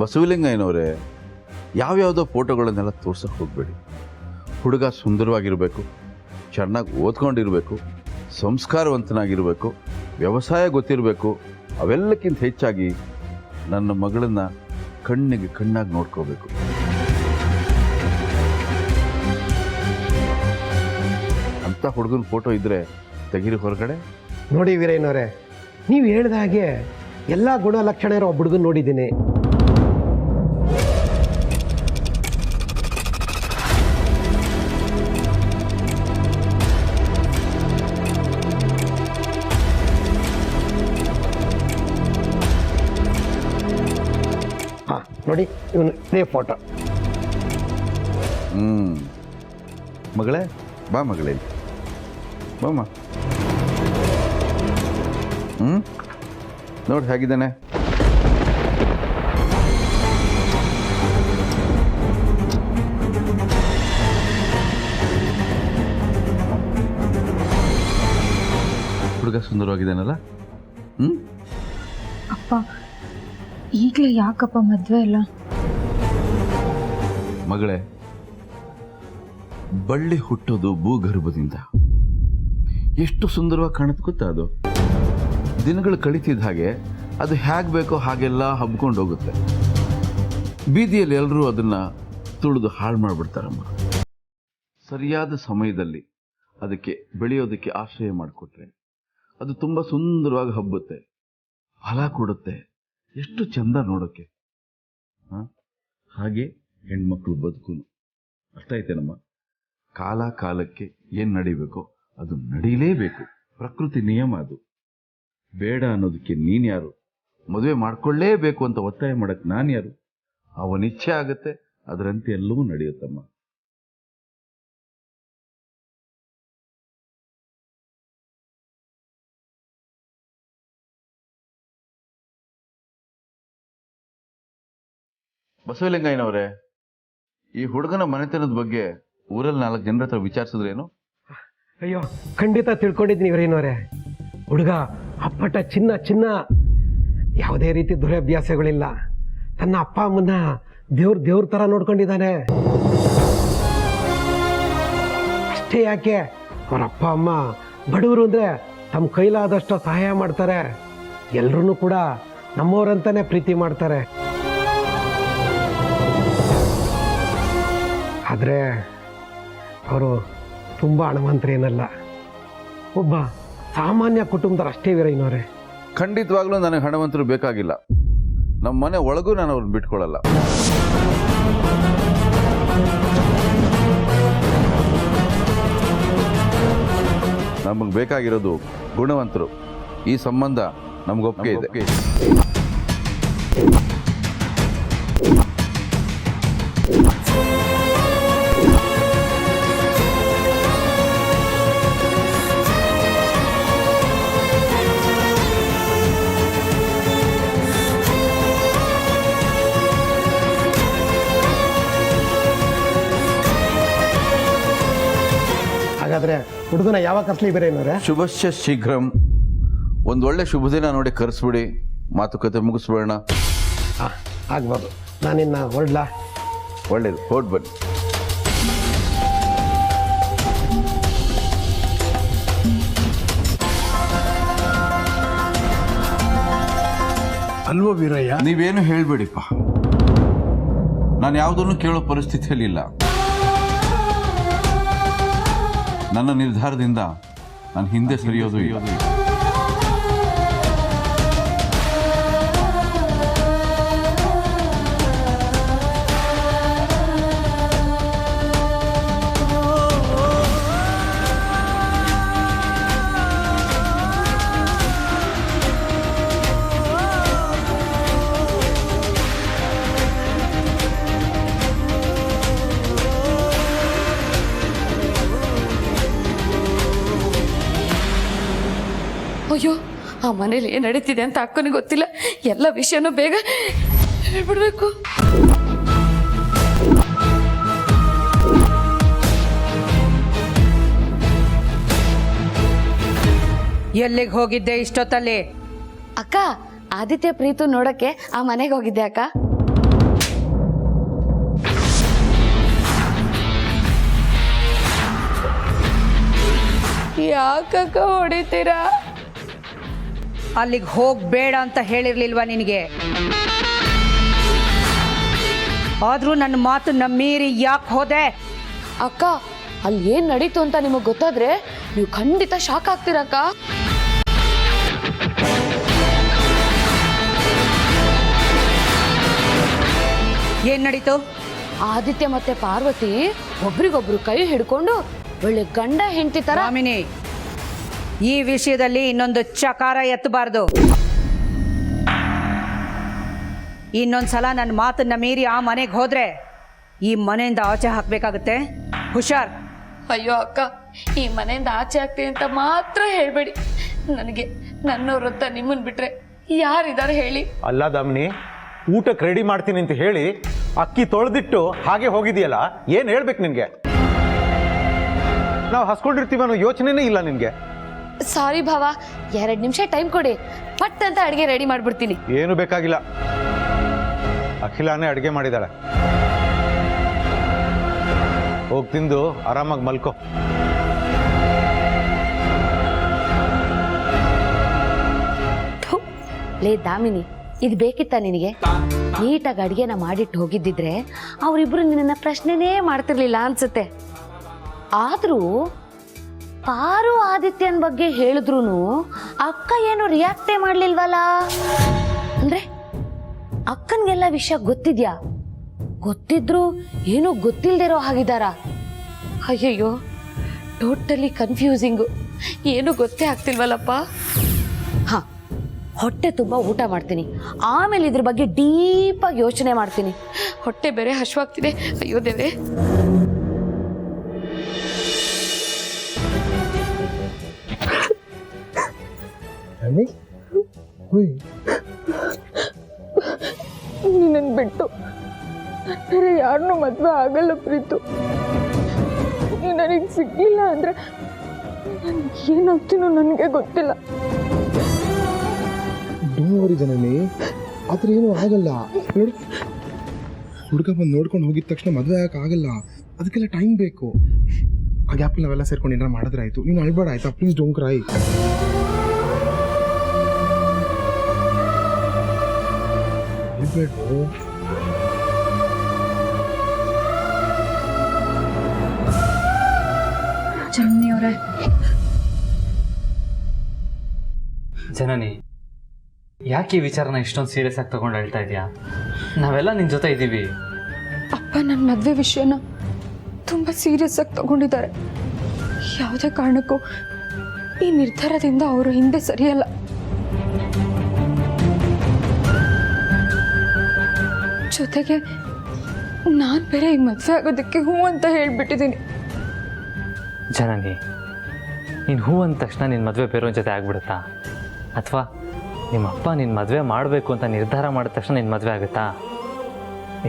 ಬಸವಲಿಂಗಯ್ಯನವರೇ, ಯಾವ್ಯಾವುದೋ ಫೋಟೋಗಳನ್ನೆಲ್ಲ ತೋರ್ಸಕ್ಕೆ ಹೋಗಬೇಡಿ. ಹುಡುಗ ಸುಂದರವಾಗಿರಬೇಕು, ಚೆನ್ನಾಗಿ ಓದ್ಕೊಂಡಿರಬೇಕು, ಸಂಸ್ಕಾರವಂತನಾಗಿರಬೇಕು, ವ್ಯವಸಾಯ ಗೊತ್ತಿರಬೇಕು. ಅವೆಲ್ಲಕ್ಕಿಂತ ಹೆಚ್ಚಾಗಿ ನನ್ನ ಮಗಳನ್ನು ಕಣ್ಣಿಗೆ ಕಣ್ಣಾಗಿ ನೋಡ್ಕೋಬೇಕು. ಅಂಥ ಹುಡುಗನ ಫೋಟೋ ಇದ್ದರೆ ತೆಗೀರಿ ಹೊರಗಡೆ. ನೋಡಿ ವೀರಯ್ಯನವರೇ, ನೀವು ಹೇಳಿದ ಹಾಗೆ ಎಲ್ಲ ಗುಣಲಕ್ಷಣ ಇರೋ ಒಬ್ಬ ಹುಡುಗನ ನೋಡಿದ್ದೀನಿ. ನೋಡಿ ಇವನು ಇದೇ ಫೋಟೋ. ಮಗಳೇ ಬಾ, ಮಗಳೇ ಬಾಮ್ಮ. ನೋಡಿ ಹೇಗಿದ್ದಾನೆ. ಹುಡುಗ ಸುಂದರವಾಗಿದ್ದಾನಲ್ಲ. ಅಪ್ಪ ಈಗಲೇ ಯಾಕಪ್ಪ ಮದುವೆ ಇಲ್ಲ? ಮಗಳೇ, ಬಳ್ಳಿ ಹುಟ್ಟೋದು ಭೂಗರ್ಭದಿಂದ. ಎಷ್ಟು ಸುಂದರವಾಗಿ ಕಾಣುತ್ತೆ ಗೊತ್ತಾ? ಅದು ದಿನಗಳು ಕಳೀತಿದ್ದ ಹಾಗೆ ಅದು ಹೇಗೆ ಬೇಕೋ ಹಾಗೆಲ್ಲ ಹಬ್ಕೊಂಡು ಹೋಗುತ್ತೆ. ಬೀದಿಯಲ್ಲಿ ಎಲ್ಲರೂ ಅದನ್ನು ತುಳಿದು ಹಾಳು ಮಾಡಿಬಿಡ್ತಾರಮ್ಮ. ಸರಿಯಾದ ಸಮಯದಲ್ಲಿ ಅದಕ್ಕೆ ಬೆಳೆಯೋದಕ್ಕೆ ಆಶ್ರಯ ಮಾಡಿಕೊಟ್ರೆ ಅದು ತುಂಬ ಸುಂದರವಾಗಿ ಹಬ್ಬುತ್ತೆ, ಫಲ ಕೊಡುತ್ತೆ. ಎಷ್ಟು ಚಂದ ನೋಡೋಕ್ಕೆ. ಹಾಗೆ ಹೆಣ್ಮಕ್ಳು ಬದುಕು ಅರ್ಥ ಐತೇನಮ್ಮ. ಕಾಲ ಕಾಲಕ್ಕೆ ಏನು ನಡಿಬೇಕೋ ಅದು ನಡೀಲೇಬೇಕು. ಪ್ರಕೃತಿ ನಿಯಮ ಅದು. ಬೇಡ ಅನ್ನೋದಕ್ಕೆ ನೀನು ಯಾರು? ಮದುವೆ ಮಾಡ್ಕೊಳ್ಳೇಬೇಕು ಅಂತ ಒತ್ತಾಯ ಮಾಡಕ್ಕೆ ನಾನು ಯಾರು? ಅವನಿಚ್ಛೆ ಆಗುತ್ತೆ, ಅದರಂತೆ ಎಲ್ಲವೂ ನಡೆಯುತ್ತಮ್ಮ. ಬಸವಲಿಂಗಯ್ಯನವರೇ, ಈ ಹುಡುಗನ ಮನೆತನದ ಬಗ್ಗೆ ಊರಲ್ಲಿ 4 ಜನರ ಹತ್ರ ವಿಚಾರಿಸಿದ್ರೇನು? ಅಯ್ಯೋ, ಖಂಡಿತ ತಿಳ್ಕೊಂಡಿದ್ದೀನಿ ವೀರಯ್ಯನವರೇ. ಹುಡುಗ ಅಪ್ಪಟ ಚಿನ್ನ. ಯಾವುದೇ ರೀತಿ ದುರಭ್ಯಾಸಗಳಿಲ್ಲ. ತನ್ನ ಅಪ್ಪ ಅಮ್ಮನ್ನ ದೇವ್ರ ಥರ ನೋಡ್ಕೊಂಡಿದ್ದಾನೆ. ಅಷ್ಟೇ ಯಾಕೆ, ಅವರ ಅಪ್ಪ ಅಮ್ಮ ಬಡವರು ಅಂದರೆ ತಮ್ಮ ಕೈಲಾದಷ್ಟು ಸಹಾಯ ಮಾಡ್ತಾರೆ. ಎಲ್ಲರೂ ಕೂಡ ನಮ್ಮವರಂತಾನೆ ಪ್ರೀತಿ ಮಾಡ್ತಾರೆ. ಆದರೆ ಅವರು ತುಂಬ ಹಣವಂತರೇನಲ್ಲ, ಒಬ್ಬ ಸಾಮಾನ್ಯ ಕುಟುಂಬದವ್ರು ಅಷ್ಟೇ ವೀರಯ್ಯನವರೇ. ಖಂಡಿತವಾಗ್ಲೂ ನನಗೆ ಹಣವಂತರು ಬೇಕಾಗಿಲ್ಲ. ನಮ್ಮ ಮನೆ ಒಳಗೂ ನಾನು ಅವ್ರನ್ನ ಬಿಟ್ಕೊಳ್ಳಲ್ಲ. ನಮಗೆ ಬೇಕಾಗಿರೋದು ಗುಣವಂತರು. ಈ ಸಂಬಂಧ ನಮಗೊಪ್ಪಿಗೆ ಇದೆ. ಹಾಗಾದ್ರೆ ಹುಡುಗನ ಯಾವಾಗ ಕರ್ಸ್ಲಿ ವೀರಯ್ಯನವರೇ? ಶುಭಶ್ಯ ಶೀಘ್ರಂ. ಒಂದು ಒಳ್ಳೆ ಶುಭ ದಿನ ನೋಡಿ ಕರೆಸ್ಬಿಡಿ, ಮಾತುಕತೆ ಮುಗಿಸ್ಬೇಡ. ಆಗ್ಬೋದು. ನಾನಿನ್ನ ಹೊರಡ್ಲಾ? ಒಳ್ಳೇದು, ಹೊರಡು ಬನ್ನಿ. ಅಲ್ವೋ ವೀರಯ್ಯ? ನೀವೇನು ಹೇಳ್ಬೇಡಿಪ್ಪ, ನಾನು ಯಾವುದನ್ನು ಕೇಳೋ ಪರಿಸ್ಥಿತಿಯಲ್ಲಿ ಇಲ್ಲ. ನನ್ನ ನಿರ್ಧಾರದಿಂದ ನಾನು ಹಿಂದೆ ಸರಿಯೋದು ಇಲ್ಲ. ಅಯ್ಯೋ, ಆ ಮನೇಲಿ ಏನು ನಡೀತಿದೆ ಅಂತ ಅಕ್ಕನಿಗೆ ಗೊತ್ತಿಲ್ಲ. ಎಲ್ಲ ವಿಷಯನೂ ಬೇಗ ಹೇಳ್ಬಿಡ್ಬೇಕು. ಎಲ್ಲಿಗೆ ಹೋಗಿದ್ದೆ ಇಷ್ಟೊತ್ತಲ್ಲಿ? ಅಕ್ಕ, ಆದಿತ್ಯ ಪ್ರೀತು ನೋಡಕ್ಕೆ ಆ ಮನೆಗೆ ಹೋಗಿದ್ದೆ ಅಕ್ಕ. ಯಾಕಕ್ಕ ಹೊಡಿತೀರಾ? ಅಲ್ಲಿಗೆ ಹೋಗ್ಬೇಡ ಅಂತ ಹೇಳಿರ್ಲಿಲ್ವಾ ನಿನಗೆ? ಆದ್ರೂ ನನ್ನ ಮಾತನ್ನ ಮೀರಿ ಯಾಕೆ ಹೋದೆ? ಅಕ್ಕ, ಅಲ್ಲಿ ಏನ್ ನಡೀತು ಅಂತ ನಿಮಗೆ ಗೊತ್ತಾದ್ರೆ ನೀವು ಖಂಡಿತ ಶಾಕ್ ಆಗ್ತೀರಕ್ಕ. ಏನ್ ನಡೀತು? ಆದಿತ್ಯ ಮತ್ತೆ ಪಾರ್ವತಿ ಒಬ್ರಿಗೊಬ್ರು ಕೈ ಹಿಡ್ಕೊಂಡು ಒಳ್ಳೆ ಗಂಡ ಹೆಂಡತಿ ತರ. ರಾಮಿನಿ, ಈ ವಿಷಯದಲ್ಲಿ ಇನ್ನೊಂದು ಚಕಾರ ಎತ್ತಬಾರ್ದು. ಇನ್ನೊಂದ್ಸಲ ನನ್ನ ಮಾತನ್ನ ಮೀರಿ ಆ ಮನೆಗೆ ಹೋದ್ರೆ ಈ ಮನೆಯಿಂದ ಆಚೆ ಹಾಕ್ಬೇಕಾಗುತ್ತೆ. ಹುಷಾರ್. ಅಯ್ಯೋ ಅಕ್ಕ, ಈ ಮನೆಯಿಂದ ಆಚೆ ಆಗ್ತೀನಿ ಅಂತ ಮಾತ್ರ ಹೇಳ್ಬೇಡಿ. ನನಗೆ ನನ್ನವ್ರಂತ ನಿಮ್ಮನ್ ಬಿಟ್ರೆ ಯಾರಿದ್ದಾರೆ ಹೇಳಿ? ಅಲ್ಲ ದಮ್ನಿ, ಊಟಕ್ಕೆ ರೆಡಿ ಮಾಡ್ತೀನಿ ಅಂತ ಹೇಳಿ ಅಕ್ಕಿ ತೊಳೆದಿಟ್ಟು ಹಾಗೆ ಹೋಗಿದೆಯಲ್ಲ, ಏನು ಹೇಳ್ಬೇಕು ನಿನಗೆ? ನಾವು ಹಸ್ಕೊಂಡಿರ್ತೀವಿ ಅನ್ನೋ ಯೋಚನೆನೇ ಇಲ್ಲ ನಿನಗೆ. ಸಾರಿ ಭಾವ, 2 ನಿಮಿಷ ಟೈಮ್ ಕೊಡಿ, ಪಟ್ ಅಂತ ಅಡುಗೆ ರೆಡಿ ಮಾಡ್ಬಿಡ್ತೀನಿ. ಏನು ಬೇಕಾಗಿಲ್ಲ, ಅಖಿಲಾನೇ ಅಡುಗೆ ಮಾಡಿದಾಳೆ. ಹೋಗಿ ತಿಂದು ಆರಾಮಾಗಿ ಮಲ್ಕೋ. ಲೇ ದಾಮಿನಿ, ಇದು ಬೇಕಿತ್ತ ನಿನಗೆ? ನೀಟಾಗಿ ಅಡುಗೆನ ಮಾಡಿಟ್ಟು ಹೋಗಿದ್ದಿದ್ರೆ ಅವರಿಬ್ರು ನಿನ್ನ ಪ್ರಶ್ನೆನೇ ಮಾಡ್ತಿರ್ಲಿಲ್ಲ ಅನ್ಸುತ್ತೆ. ಆದ್ರೂ ಪಾರು ಆದಿತ್ಯನ ಬಗ್ಗೆ ಹೇಳಿದ್ರು ಅಕ್ಕ ಏನು ರಿಯಾಕ್ಟೇ ಮಾಡ್ಲಿಲ್ವಲ್ಲ? ಅಂದ್ರೆ ಅಕ್ಕನ್ಗೆಲ್ಲ ವಿಷಯ ಗೊತ್ತಿದ್ಯಾ? ಗೊತ್ತಿದ್ರು ಏನೂ ಗೊತ್ತಿಲ್ದಿರೋ ಹಾಗಿದಾರ? ಅಯ್ಯಯ್ಯೋ, ಟೋಟಲಿ ಕನ್ಫ್ಯೂಸಿಂಗು. ಏನು ಗೊತ್ತೇ ಆಗ್ತಿಲ್ವಲ್ಲಪ್ಪ. ಹಾ, ಹೊಟ್ಟೆ ತುಂಬ ಊಟ ಮಾಡ್ತೀನಿ, ಆಮೇಲೆ ಇದ್ರ ಬಗ್ಗೆ ಡೀಪಾಗಿ ಯೋಚನೆ ಮಾಡ್ತೀನಿ. ಹೊಟ್ಟೆ ಬೇರೆ ಹಶ್ವಾಗ್ತಿದೆ. ಅಯ್ಯೋ ದೇವ್ರೆ. ನಿನ್ನ ಬಿಟ್ಟು ಬೇರೆ ಯಾರನ್ನೂ ಮದುವೆ ಆಗಲ್ಲ ಪ್ರೀತು. ನೀನು ನನಗೆ ಸಿಗ್ಲಿಲ್ಲ ಅಂದ್ರೆ ನಾನು ಏನಾಗ್ತೀನೋ ನನಗೆ ಗೊತ್ತಿಲ್ಲ. ಡೋಂಟ್ ಜನನಿ, ಆ ಥರ ಏನೂ ಆಗಲ್ಲ. ನೋಡು, ಹುಡುಗ ಬಂದು ನೋಡ್ಕೊಂಡು ಹೋಗಿದ ತಕ್ಷಣ ಮದುವೆ ಆಗಲ್ಲ, ಅದಕ್ಕೆಲ್ಲ ಟೈಮ್ ಬೇಕು. ಆ ಗ್ಯಾಪಲ್ಲಿ ನಾವೆಲ್ಲ ಸೇರ್ಕೊಂಡು ಏನಾರು ಮಾಡಿದ್ರೆ ಆಯಿತು. ನೀನು ಅಳ್ಬೇಡ ಆಯ್ತಾ? Please don't cry. ಅಳ್ಬೇಡ್ರು. ಜನನಿಯವರೇ, ಜನನಿ, ಯಾಕೆ ಈ ವಿಚಾರನ ಇಷ್ಟೊಂದು ಸೀರಿಯಸ್ ಆಗಿ ತಗೊಂಡು ಹೇಳ್ತಾ ಇದೆಯಾ? ನಾವೆಲ್ಲ ನಿನ್ನ ಜೊತೆ ಇದ್ದೀವಿ. ಅಪ್ಪ ನನ್ನ ಮದುವೆ ವಿಷಯನ ತುಂಬ ಸೀರಿಯಸ್ ಆಗಿ ತಗೊಂಡಿದ್ದಾರೆ. ಯಾವುದೇ ಕಾರಣಕ್ಕೂ ಈ ನಿರ್ಧಾರದಿಂದ ಅವರು ಹಿಂದೆ ಸರಿಯಲ್ಲ. ಜೊತೆಗೆ ನಾನು ಬೇರೆ ಈ ಮದುವೆ ಆಗೋದಕ್ಕೆ ಹ್ಞೂ ಅಂತ ಹೇಳ್ಬಿಟ್ಟಿದ್ದೀನಿ. ಜನನಿ, ನೀನು ಹೂ ಅಂದ ತಕ್ಷಣ ನಿನ್ನ ಮದುವೆ ಬೇರೆಯವ್ರ ಜೊತೆ ಆಗ್ಬಿಡುತ್ತಾ? ಅಥವಾ ನಿಮ್ಮಪ್ಪ ನಿನ್ನ ಮದುವೆ ಮಾಡಬೇಕು ಅಂತ ನಿರ್ಧಾರ ಮಾಡಿದ ತಕ್ಷಣ ನಿನ್ನ ಮದುವೆ ಆಗುತ್ತಾ?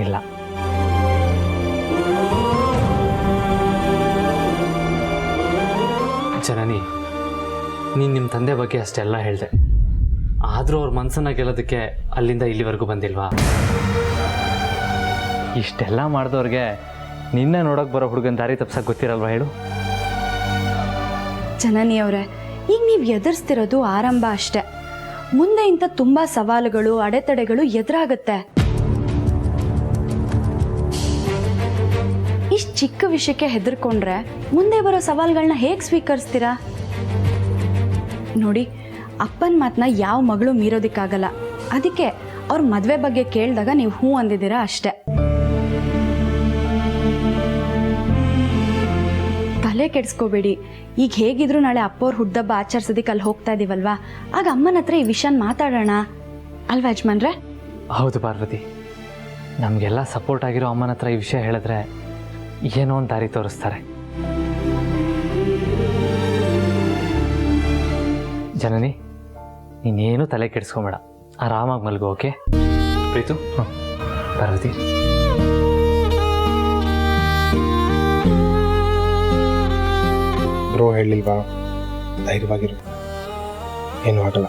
ಇಲ್ಲ. ಜನನಿ, ನೀನು ನಿಮ್ಮ ತಂದೆ ಬಗ್ಗೆ ಅಷ್ಟೆಲ್ಲ ಹೇಳಿದೆ, ಆದರೂ ಅವ್ರ ಮನಸ್ಸನ್ನು ಗೆಲ್ಲೋದಕ್ಕೆ ಅಲ್ಲಿಂದ ಇಲ್ಲಿವರೆಗೂ ಬಂದಿಲ್ವಾ? ಇಷ್ಟೆಲ್ಲ ಮಾಡಿದವ್ರಿಗೆ ನಿನ್ನೆ ನೋಡೋಕೆ ಬರೋ ಹುಡುಗನ ದಾರಿ ತಪ್ಸಕ್ಕೆ ಗೊತ್ತಿರಲ್ವಾ ಹೇಳು? ಜನನಿಯವರೇ, ಈಗ ನೀವು ಎದುರಿಸ್ತಿರೋದು ಆರಂಭ ಅಷ್ಟೆ. ಮುಂದೆ ಇಂಥ ತುಂಬ ಸವಾಲುಗಳು, ಅಡೆತಡೆಗಳು ಎದುರಾಗುತ್ತೆ. ಇಷ್ಟು ಚಿಕ್ಕ ವಿಷಯಕ್ಕೆ ಹೆದರ್ಕೊಂಡ್ರೆ ಮುಂದೆ ಬರೋ ಸವಾಲುಗಳನ್ನ ಹೇಗೆ ಸ್ವೀಕರಿಸ್ತೀರಾ? ನೋಡಿ, ಅಪ್ಪನ ಮಾತನ್ನ ಯಾವ ಮಗಳು ಮೀರೋದಕ್ಕಾಗಲ್ಲ. ಅದಕ್ಕೆ ಅವ್ರ ಮದುವೆ ಬಗ್ಗೆ ಕೇಳಿದಾಗ ನೀವು ಹ್ಞೂ ಅಂದಿದ್ದೀರಾ ಅಷ್ಟೆ. ತಲೆ ಕೆಡಿಸ್ಕೋಬೇಡಿ. ಈಗ ಹೇಗಿದ್ರು ನಾಳೆ ಅಪ್ಪವ್ರ ಹುಡ್ದಬ್ಬ ಆಚರಿಸೋದಕ್ಕೆ ಅಲ್ಲಿ ಹೋಗ್ತಾ ಇದೀವಲ್ವಾ, ಆಗ ಅಮ್ಮನ ಹತ್ರ ಈ ವಿಷಯನ ಮಾತಾಡೋಣ ಅಲ್ವಾ ಯಜಮಾನ್ರೆ? ಹೌದು ಪಾರ್ವತಿ, ನಮಗೆಲ್ಲ ಸಪೋರ್ಟ್ ಆಗಿರೋ ಅಮ್ಮನ ಹತ್ರ ಈ ವಿಷಯ ಹೇಳಿದ್ರೆ ಏನೋ ಒಂದು ದಾರಿ ತೋರಿಸ್ತಾರೆ. ಜನನಿ, ನೀನೇನು ತಲೆ ಕೆಡಿಸ್ಕೊಂಬೇಡ, ಆರಾಮಾಗಿ ಮಲ್ಗೋ. ಓಕೆ ಪ್ರೀತು? ಪಾರ್ವತಿ, ಬ್ರೋ ಹೇಳಿಲ್ವಾ, ಧೈರ್ಯವಾಗಿರು, ಏನೂ ಆಗಲ್ಲ.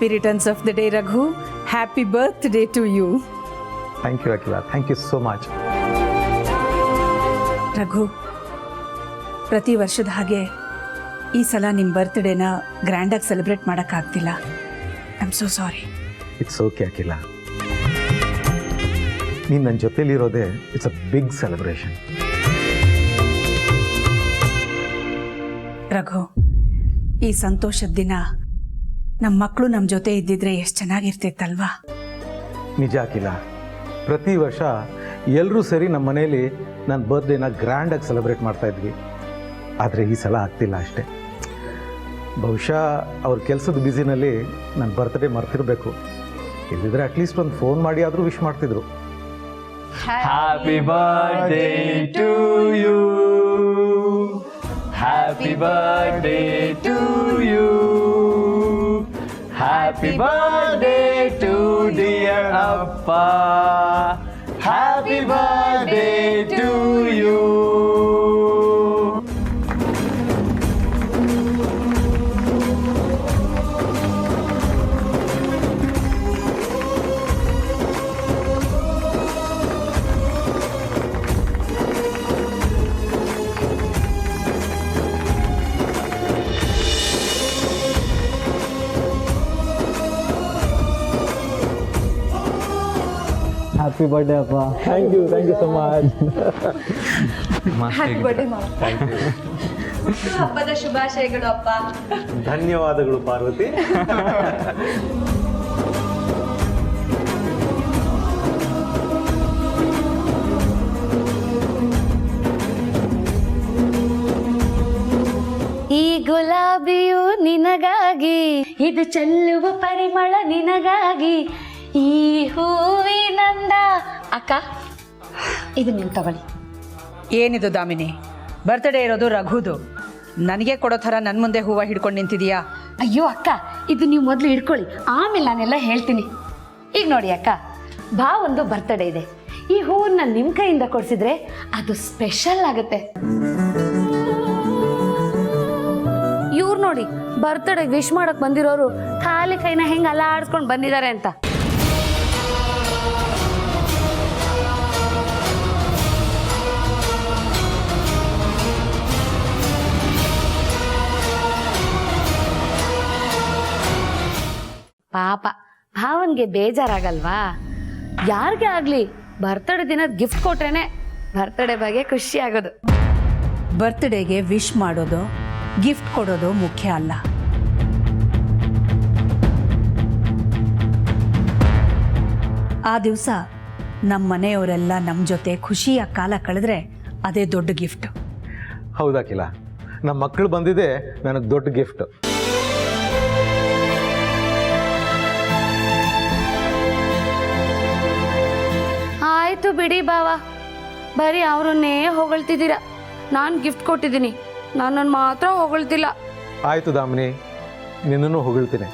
Happy returns of the day Raghu. Happy birthday to you. Thank you Akhila, thank you so much. Raghu, ಪ್ರತಿ ವರ್ಷದ ಹಾಗೆ ಈ ಸಲ ನಿಮ್ಮ ಬರ್ತ್ಡೇನ ಗ್ರ್ಯಾಂಡಾಗಿ ಸೆಲೆಬ್ರೇಟ್ ಮಾಡೋಕ್ಕಾಗ್ತಿಲ್ಲ. I am so sorry. It's okay Akhila, ನೀನು ನನ್ನ ಜೊತೆಲಿರೋದೇ it's a big celebration. Raghu, ಈ ಸಂತೋಷದ ದಿನ ನಮ್ಮ ಮಕ್ಕಳು ನಮ್ಮ ಜೊತೆ ಇದ್ದಿದ್ರೆ ಎಷ್ಟು ಚೆನ್ನಾಗಿರ್ತಿತ್ತಲ್ವಾ? ನಿಜ ಅಖಿಲ, ಪ್ರತಿ ವರ್ಷ ಎಲ್ಲರೂ ಸೇರಿ ನಮ್ಮ ಮನೇಲಿ ನನ್ನ ಬರ್ತ್ಡೇನ ಗ್ರ್ಯಾಂಡಾಗಿ ಸೆಲೆಬ್ರೇಟ್ ಮಾಡ್ತಾ ಇದ್ವಿ. ಆದರೆ ಈ ಸಲ ಆಗ್ತಿಲ್ಲ ಅಷ್ಟೇ. ಬಹುಶಃ ಅವ್ರ ಕೆಲಸದ ಬ್ಯುಸಿನಲ್ಲಿ ನನ್ನ ಬರ್ತ್ಡೇ ಮರ್ತಿರಬೇಕು. ಇಲ್ಲಿದ್ರೆ ಅಟ್ಲೀಸ್ಟ್ ಒಂದು ಫೋನ್ ಮಾಡಿ ಆದರೂ ವಿಶ್ ಮಾಡ್ತಿದ್ರು. Happy birthday to you, happy birthday to you, happy birthday to dear ಅಪ್ಪ, happy birthday to you. Happy birthday ಅಪ್ಪ. Thank you so much. Happy birthday ಮಾವ. ಹಬ್ಬದ ಶುಭಾಶಯಗಳು ಅಪ್ಪ. ಧನ್ಯವಾದಗಳು ಪಾರ್ವತಿ. ಈ ಗುಲಾಬಿಯು ನಿನಗಾಗಿ, ಇದು ಚೆಲ್ಲುವ ಪರಿಮಳ ನಿನಗಾಗಿ, ಈ ಹೂವಿನಂದ. ಅಕ್ಕ, ಇದು ನೀವು ತಗೊಳ್ಳಿ. ಏನಿದು ದಾಮಿನಿ, ಬರ್ತ್ಡೇ ಇರೋದು ರಘುದು, ನನಗೆ ಕೊಡೋ ಥರ ನನ್ನ ಮುಂದೆ ಹೂವು ಹಿಡ್ಕೊಂಡು ನಿಂತಿದೀಯಾ? ಅಯ್ಯೋ ಅಕ್ಕ, ಇದು ನೀವು ಮೊದಲು ಇಟ್ಕೊಳ್ಳಿ, ಆಮೇಲೆ ನಾನೆಲ್ಲ ಹೇಳ್ತೀನಿ. ಈಗ ನೋಡಿ ಅಕ್ಕ, ಒಂದು ಬರ್ತಡೇ ಇದೆ. ಈ ಹೂವನ್ನ ನಿಮ್ಮ ಕೈಯಿಂದ ಕೊಡಿಸಿದ್ರೆ ಅದು ಸ್ಪೆಷಲ್ ಆಗುತ್ತೆ. ಇವ್ರು ನೋಡಿ, ಬರ್ತಡೇ ವಿಶ್ ಮಾಡಕ್ ಬಂದಿರೋರು ಖಾಲಿ ಕೈನ ಹೆಂಗೆ ಅಲ್ಲಾಡಿಸ್ಕೊಂಡು ಬಂದಿದ್ದಾರೆ ಅಂತ. ಪಾಪ ಭಾವನ್ಗೆ ಬೇಜಾರಾಗಲ್ವಾ? ಯಾರಿಗೆ ಆಗ್ಲಿ ಬರ್ತಡೇ ದಿನದ ಗಿಫ್ಟ್ ಕೊಟ್ರೇನೆ ಬರ್ತಡೇ ಬಗ್ಗೆ ಖುಷಿ ಆಗೋದು. ಬರ್ತ್ಡೇಗೆ ವಿಶ್ ಮಾಡೋದು, ಗಿಫ್ಟ್ ಕೊಡೋದು ಮುಖ್ಯ ಅಲ್ಲ. ಆ ದಿವಸ ನಮ್ಮ ಮನೆಯವರೆಲ್ಲ ನಮ್ಮ ಜೊತೆ ಖುಷಿಯಾಗಿ ಕಾಲ ಕಳೆದ್ರೆ ಅದೇ ದೊಡ್ಡ ಗಿಫ್ಟ್. ಹೌದಾಕಿಲ್ಲ, ನಮ್ಮ ಮಕ್ಕಳು ಬಂದಿದೆ ನನಗೆ ದೊಡ್ಡ ಗಿಫ್ಟ್. ಆಯ್ತು ಬಿಡಿ ಬಾವ, ಬರೀ ಅವರನ್ನೇ ಹೊಗಳ್ತಿದ್ದೀರಾ. ನಾನು ಗಿಫ್ಟ್ ಕೊಟ್ಟಿದ್ದೀನಿ, ನನ್ನನ್ನು ಮಾತ್ರ ಹೊಗಳ್ತಿಲ್ಲ. ಆಯಿತು ದಾಮಿನಿ, ನಿನ್ನನ್ನು ಹೊಗಳ್ತೀನಿ.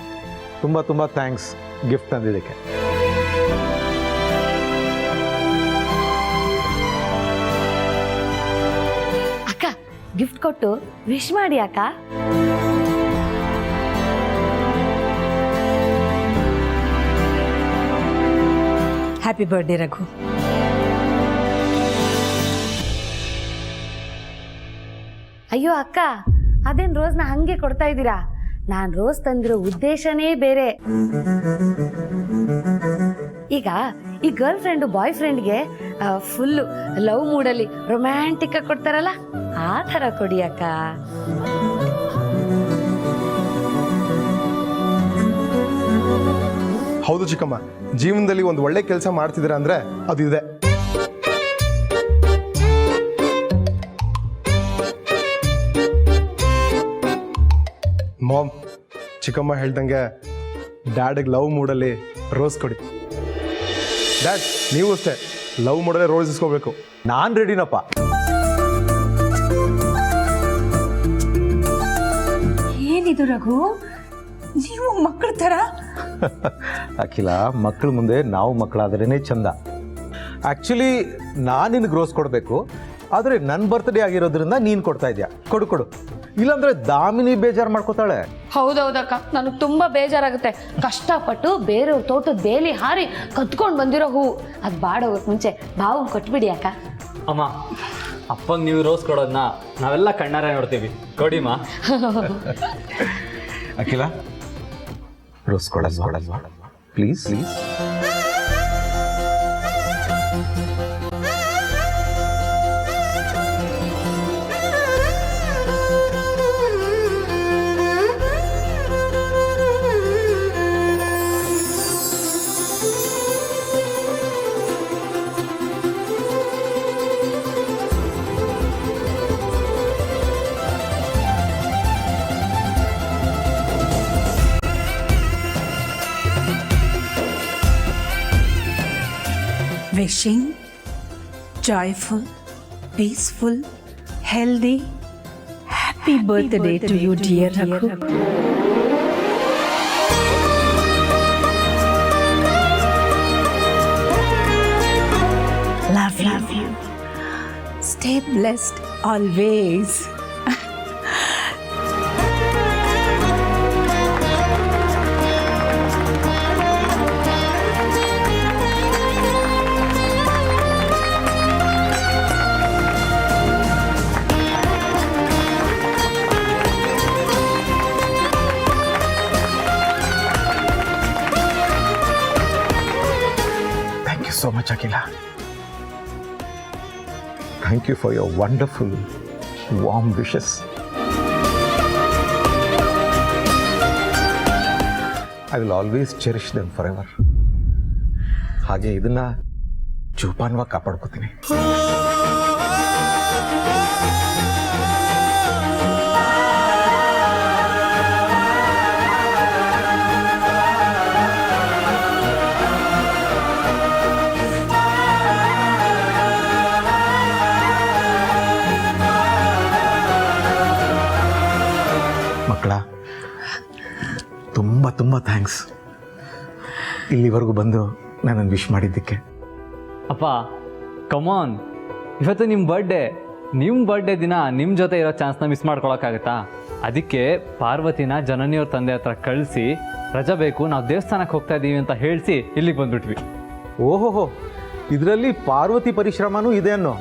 ತುಂಬ ತುಂಬ ಥ್ಯಾಂಕ್ಸ್ ಗಿಫ್ಟ್ ತಂದಿದ್ದಕ್ಕೆ. ಅಕ್ಕ, ಗಿಫ್ಟ್ ಕೊಟ್ಟು ವಿಶ್ ಮಾಡಿ ಅಕ್ಕ. Happy birthday Raghu. ಅಯ್ಯೋ ಅಕ್ಕ, ಅದೇನು ರೋಸ್ನ ಹಂಗೆ ಕೊಡ್ತಾ ಇದ್ದೀರಾ? ನಾನು ರೋಸ್ ತಂದಿರೋ ಉದ್ದೇಶನೇ ಬೇರೆ. ಈಗ ಈ ಗರ್ಲ್ ಫ್ರೆಂಡು ಬಾಯ್ ಫ್ರೆಂಡ್ಗೆ ಫುಲ್ಲು ಲವ್ ಮೂಡಲ್ಲಿ ರೊಮ್ಯಾಂಟಿಕ್ ಆಗಿ ಕೊಡ್ತಾರಲ್ಲ, ಆ ಥರ ಕೊಡಿ ಅಕ್ಕ. ಹೌದು ಚಿಕ್ಕಮ್ಮ, ಜೀವನದಲ್ಲಿ ಒಂದು ಒಳ್ಳೆ ಕೆಲಸ ಮಾಡ್ತಿದ್ದೀರಾ ಅಂದ್ರೆ ಅದು ಇದೆ. ಮಾಮ್, ಚಿಕ್ಕಮ್ಮ ಹೇಳ್ದಂಗೆ ಡ್ಯಾಡಿಗೆ ಲವ್ ಮೂಡಲ್ಲಿ ರೋಸ್ ಕೊಡಿ. ಡ್ಯಾಡ್, ನೀವು ಅಷ್ಟೇ ಲವ್ ಮೂಡಲ್ಲೇ ರೋಸ್ ಇಸ್ಕೋಬೇಕು. ನಾನು ರೆಡಿನಪ್ಪ. ಏನಿದು ರಘು, ನೀವು ಮಕ್ಕಳ ಥರ? ಅಖಿಲ, ಮಕ್ಕಳ ಮುಂದೆ ನಾವು ಮಕ್ಕಳಾದ್ರೇ ಚಂದ. ಆ್ಯಕ್ಚುಲಿ ನಾನು ನಿನಗೆ ರೋಸ್ ಕೊಡಬೇಕು, ಆದರೆ ನನ್ನ ಬರ್ತ್ಡೇ ಆಗಿರೋದ್ರಿಂದ ನೀನು ಕೊಡ್ತಾ ಇದೆಯಾ. ಕೊಡು ಕೊಡು. ಇಲ್ಲಾಂದ್ರೆ ದಾಮಿನಿ ಬೇಜಾರು ಮಾಡ್ಕೋತಾಳೆ. ಹೌದೌದಕ್ಕ, ನನಗೆ ತುಂಬ ಬೇಜಾರಾಗುತ್ತೆ. ಕಷ್ಟಪಟ್ಟು ಬೇರೆಯವ್ರ ತೋಟದ ಬೇಲಿ ಹಾರಿ ಕತ್ಕೊಂಡು ಬಂದಿರೋ ಹೂವು ಅದು ಬಾಡೋಗಕ್ಕೆ ಮುಂಚೆ ಬಾವು ಕೊಟ್ಬಿಡಿ ಅಕ್ಕ. ಅಮ್ಮ, ಅಪ್ಪಂಗೆ ನೀವು ರೋಸ್ ಕೊಡೋದನ್ನ ನಾವೆಲ್ಲ ಕಣ್ಣಾರೆ ನೋಡ್ತೀವಿ. ಕೊಡಿಮ್ಮ. ಅಖಿಲ, ರೋಸ್ ಕೊಡಲ್ವಾ please please. Wishing joyful, peaceful, healthy, happy birthday to you, dear Raghu. Love you. Stay blessed always. So much, Akila. Thank you for your wonderful, warm wishes. I will always cherish them forever. ಹಾಗೆ ಇದನ್ನ ಜೋಪಾನವಾಗಿ ಕಾಪಾಡ್ಕೋತೀನಿ. ಮಕ್ಕಳ, ತುಂಬ ತುಂಬ thanks ಇಲ್ಲಿವರೆಗೂ ಬಂದು ನನ್ನನ್ನು wish ಮಾಡಿದ್ದಕ್ಕೆ. ಅಪ್ಪ, ಕಮಾನ್, ಇವತ್ತು ನಿಮ್ಮ ಬರ್ಡೇ ದಿನ ನಿಮ್ಮ ಜೊತೆ ಇರೋ ಚಾನ್ಸ್ನ ಮಿಸ್ ಮಾಡ್ಕೊಳಕ್ಕಾಗತ್ತಾ? ಅದಕ್ಕೆ ಪಾರ್ವತಿನ ಜನನಿಯವ್ರ ತಂದೆ ಹತ್ರ ಕಳಿಸಿ ರಜಾ ಬೇಕು, ನಾವು ದೇವಸ್ಥಾನಕ್ಕೆ ಹೋಗ್ತಾ ಇದ್ದೀವಿ ಅಂತ ಹೇಳಿಸಿ ಇಲ್ಲಿಗೆ ಬಂದ್ಬಿಟ್ವಿ. ಓಹೋಹೋ, ಇದರಲ್ಲಿ ಪಾರ್ವತಿ ಪರಿಶ್ರಮನೂ ಇದೆ ಅನ್ನೋ.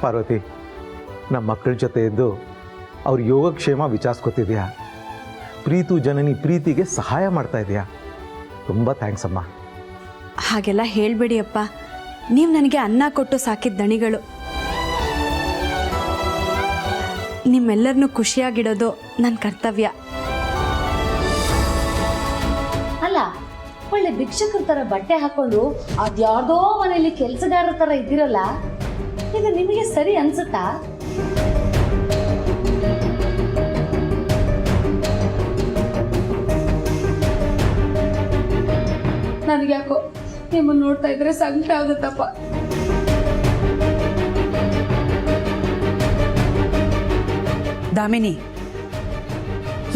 ಪಾರ್ವತಿ, ನಮ್ಮ ಮಕ್ಕಳ ಜೊತೆ ಇದ್ದು ಅವ್ರ ಯೋಗಕ್ಷೇಮ ವಿಚಾರಿಸ್ಕೊತಿದ್ಯಾ, ಪ್ರೀತು ಜನನಿ ಪ್ರೀತಿಗೆ ಸಹಾಯ ಮಾಡ್ತಾ ಇದೆಯಾ. ತುಂಬ ಥ್ಯಾಂಕ್ಸ್ ಅಮ್ಮ. ಹಾಗೆಲ್ಲ ಹೇಳಬೇಡಿ ಅಪ್ಪ, ನೀವು ನನಗೆ ಅನ್ನ ಕೊಟ್ಟು ಸಾಕಿದ ದಣಿಗಳು. ನಿಮ್ಮೆಲ್ಲರನ್ನೂ ಖುಷಿಯಾಗಿಡೋದು ನನ್ನ ಕರ್ತವ್ಯ. ಅಲ್ಲ, ಒಳ್ಳೆ ಭಿಕ್ಷಕರ ಥರ ಬಟ್ಟೆ ಹಾಕೊಂಡು ಅದ್ಯಾವುದೋ ಮನೆಯಲ್ಲಿ ಕೆಲಸಗಾರರ ಥರ ಇದ್ದೀರಲ್ಲ, ಇದು ನಿಮಗೆ ಸರಿ ಅನ್ಸುತ್ತಾ? ನನಗ್ಯಾಕೋ ನಿಮ್ಮನ್ನು ನೋಡ್ತಾ ಇದ್ರೆ ಸಂಕಟ ಆಗುತ್ತಪ್ಪ. ದಾಮಿನಿ,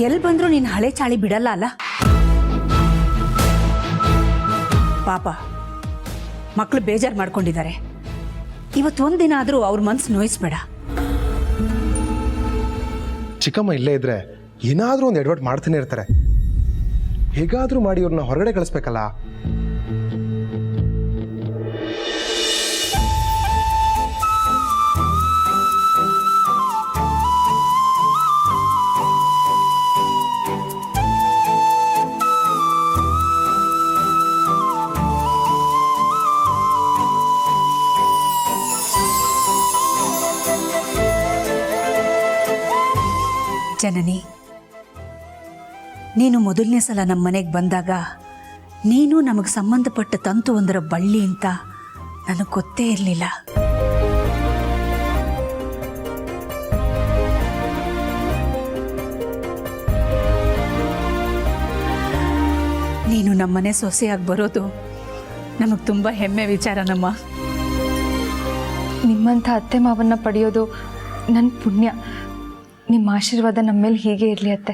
ಎಲ್ಲಿ ಬಂದರೂ ನೀನು ಹಳೆ ಚಾಳಿ ಬಿಡಲ್ಲ ಅಲ್ಲ? ಪಾಪ ಮಕ್ಕಳು ಬೇಜಾರು ಮಾಡ್ಕೊಂಡಿದ್ದಾರೆ. ಇವತ್ತು ಒಂದಿನ ಆದರೂ ಅವ್ರ ಮನಸ್ಸು ನೋಯಿಸ್ಬೇಡ. ಚಿಕ್ಕಮ್ಮ ಇಲ್ಲೇ ಇದ್ರೆ ಏನಾದರೂ ಒಂದು ಎಡವಟ್ ಮಾಡ್ತಾನೆ ಇರ್ತಾರೆ. ಹೇಗಾದರೂ ಮಾಡಿ ಇವ್ರನ್ನ ಹೊರಗಡೆ ಕಳಿಸ್ಬೇಕಲ್ಲ. ಜನನಿ, ನೀನು ಮೊದಲನೇ ಸಲ ನಮ್ಮ ಮನೆಗೆ ಬಂದಾಗ ನೀನು ನಮಗೆ ಸಂಬಂಧಪಟ್ಟ ತಂತು ಒಂದರ ಬಳ್ಳಿ ಅಂತ ನನಗೆ ಗೊತ್ತೇ ಇರಲಿಲ್ಲ. ನೀನು ನಮ್ಮನೆ ಸೊಸೆಯಾಗಿ ಬರೋದು ನಮಗೆ ತುಂಬ ಹೆಮ್ಮೆ ವಿಚಾರನಮ್ಮ. ನಿಮ್ಮಂಥ ಅತ್ತೆ ಮಾವನ್ನ ಪಡೆಯೋದು ನನ್ನ ಪುಣ್ಯ. ನಿಮ್ಮ ಆಶೀರ್ವಾದ ನಮ್ಮ ಮೇಲೆ ಹೀಗೆ ಇರಲಿ ಅತ್ತೆ.